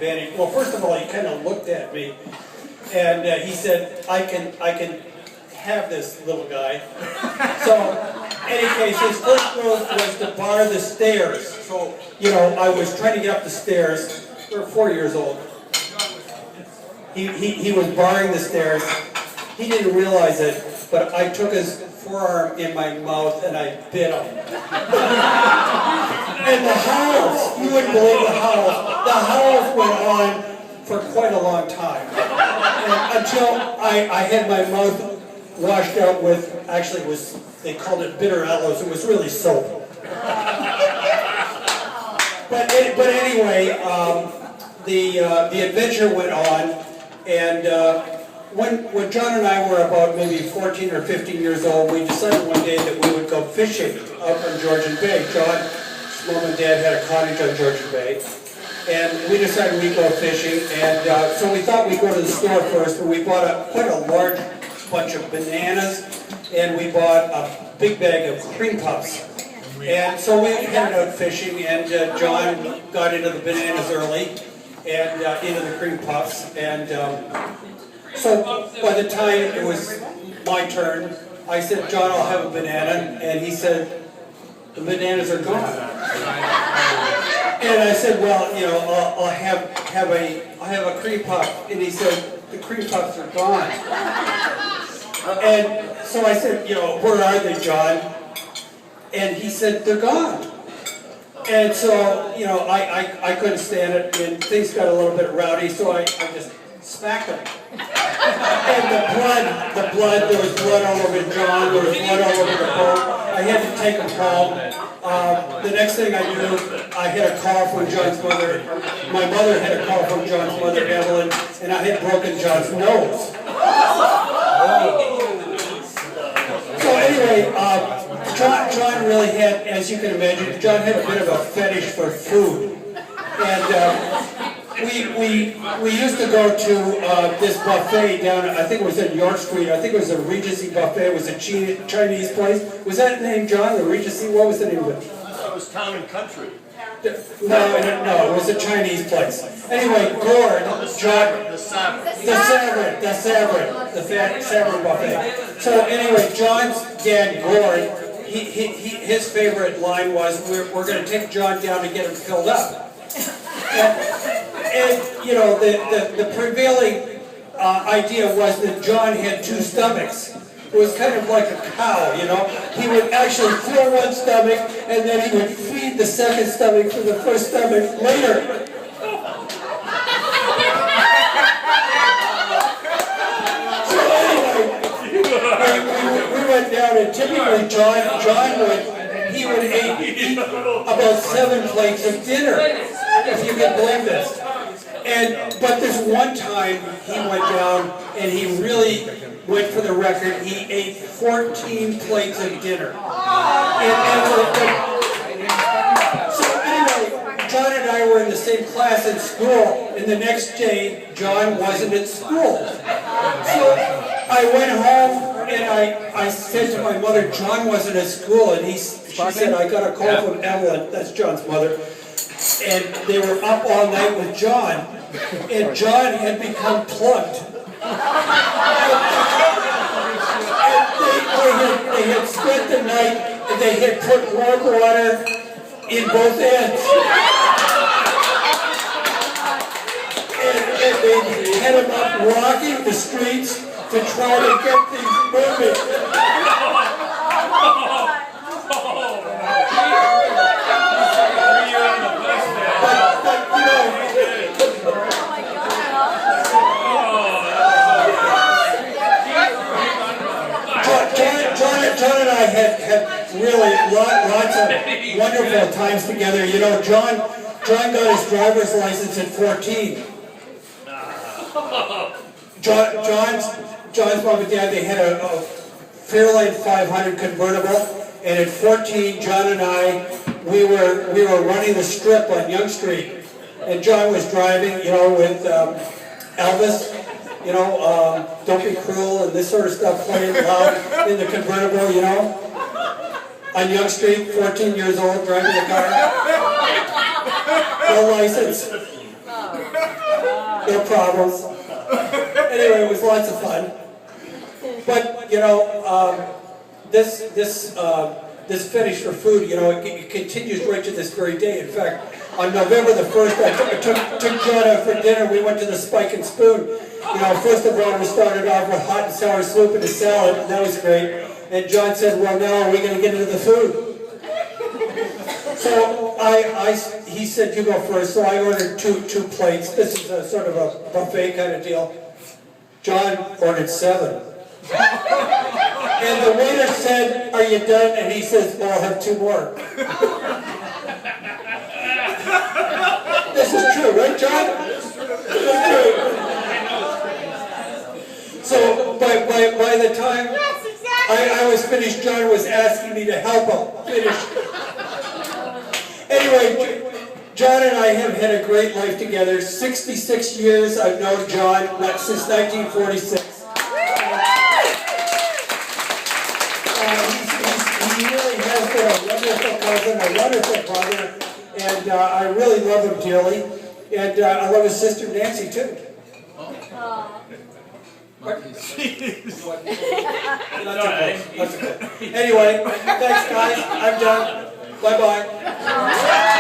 advantage. Well, first of all, he kind of looked at me, and he said, I can have this little guy. So, in any case, his first move was to bar the stairs. So, you know, I was trying to get up the stairs. We were 4 years old. He was barring the stairs. He didn't realize it, but I took his forearm in my mouth and I bit him. And the howls, you wouldn't believe the howls. The howls went on for quite a long time. And until I had my mouth washed out with, actually it was, they called it bitter aloes. It was really soap. But anyway, the adventure went on, and when John and I were about maybe 14 or 15 years old, we decided one day that we would go fishing up on Georgian Bay. John's mom and dad had a cottage on Georgian Bay, and we decided we'd go fishing. And so we thought we'd go to the store first, but we bought quite a large bunch of bananas, and we bought a big bag of cream puffs. And so we headed out fishing, and John got into the bananas early, and into the cream puffs, and so by the time it was my turn, I said, John, I'll have a banana, and he said, the bananas are gone. And I said, well, you know, I'll have a cream puff, and he said, the cream puffs are gone. And so I said, you know, where are they, John? And he said, they're gone. And so, you know, I couldn't stand it, and things got a little bit rowdy, so I just smacked him. And the blood, there was blood all over John, there was blood all over the boat. I had to take him home. The next thing I knew, I had a call from John's mother. My mother had a call from John's mother, Evelyn, and I had broken John's nose. So anyway, John really had, as you can imagine, John had a bit of a fetish for food. And we used to go to this buffet down, I think it was in York Street. I think it was a Regency buffet. It was a Chinese place. Was that named John, the Regency? What was the name of it? It was Town and Country. No, it was a Chinese place. Anyway, Gord, John, the Savard buffet. So anyway, John's dad, Gord, his favorite line was, we're going to take John down and get him filled up. And you know, the prevailing idea was that John had two stomachs. It was kind of like a cow, you know. He would actually fill one stomach, and then he would feed the second stomach to the first stomach later. So anyway, we went down, and typically John would eat about 7 plates of dinner, if you can believe this. But this one time he went down and he really went for the record. He ate 14 plates of dinner. So anyway, John and I were in the same class in school, and the next day John wasn't at school. So I went home and I said to my mother, John wasn't at school, and she said, I got a call from Evelyn, that's John's mother, and they were up all night with John, and John had become plugged. They had spent the night, and they had put warm water in both ends. And they had him up walking the streets to try to get things moving. John and I had really lots of wonderful times together. You know, John got his driver's license at 14. John's mom and dad, they had a Fairlane 500 convertible, and at 14, John and I, we were running the strip on Yonge Street, and John was driving, you know, with Elvis. You know, Don't Be Cruel and this sort of stuff playing loud in the convertible, you know. On Yonge Street, 14 years old, driving the car. No license. no problems. Anyway, it was lots of fun. But, you know, this fetish for food, you know, it continues right to this very day. In fact, on November the 1st, I took John out for dinner. We went to the Spike and Spoon. You know, first of all, we started off with hot and sour soup and a salad, and that was great. And John said, well, now are we going to get into the food? So he said, you go first. So I ordered two plates. This is a sort of a buffet kind of deal. John ordered 7. And the waiter said, are you done? And he says, well, I'll have 2 more. This is true, right, John? This is true. So by the time I was finished, John was asking me to help him finish. Anyway, John and I have had a great life together. 66 years I've known John, since 1946. He really has been a wonderful cousin, a wonderful brother, and I really love him dearly. And I love his sister Nancy too. Anyway, thanks guys. I'm done. Bye-bye.